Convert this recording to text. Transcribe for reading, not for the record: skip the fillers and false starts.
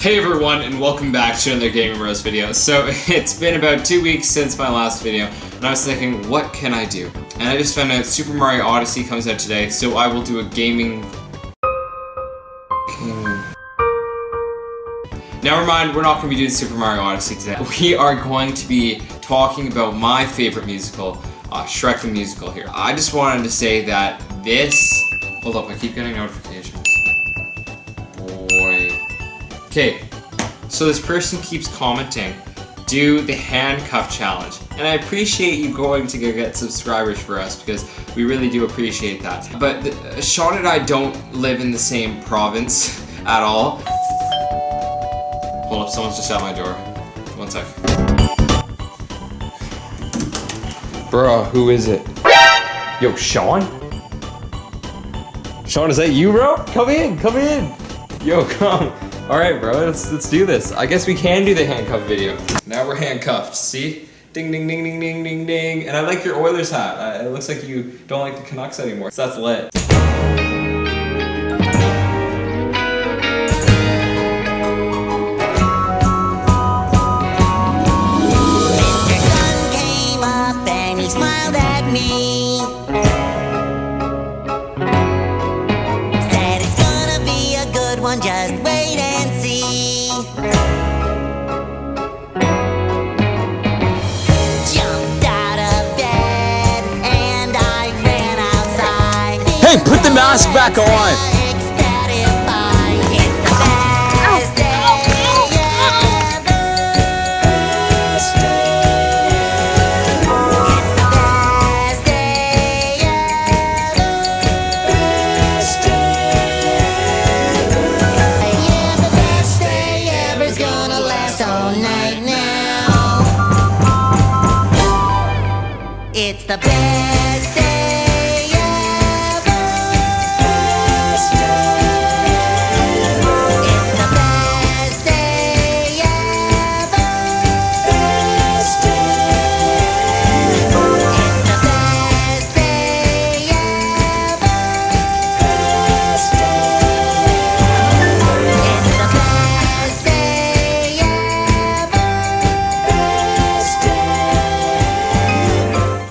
Hey everyone, and welcome back to another Gaming Bros video. So it's been about 2 weeks since my last video, and I was thinking, what can I do? And I just found out Super Mario Odyssey comes out today, so I will do a gaming... Never mind, we're not going to be doing Super Mario Odyssey today. We are going to be talking about my favorite musical, Shrek the Musical here. I just wanted to say that this... Hold up, I keep getting notifications. Okay, so this person keeps commenting, do the handcuff challenge. And I appreciate you going to go get subscribers for us because we really do appreciate that. But Sean and I don't live in the same province at all. Hold up, someone's just at my door. 1 sec. Bro, who is it? Yo, Sean? Sean, is that you, bro? Come in, come in. Yo, come. Alright, bro, let's do this. I guess we can do the handcuff video. Now we're handcuffed, see? Ding, ding, ding, ding, ding, ding, ding. And I like your Oilers hat. It looks like you don't like the Canucks anymore. So that's lit. Mr. Sun came up and he smiled at me. Said it's gonna be a good one, just wait and see. Jumped out of bed and I ran outside. Hey, put the mask back on! It's the best day ever. It's the best day ever. Yeah, the best day ever's gonna last all night now. It's the best day.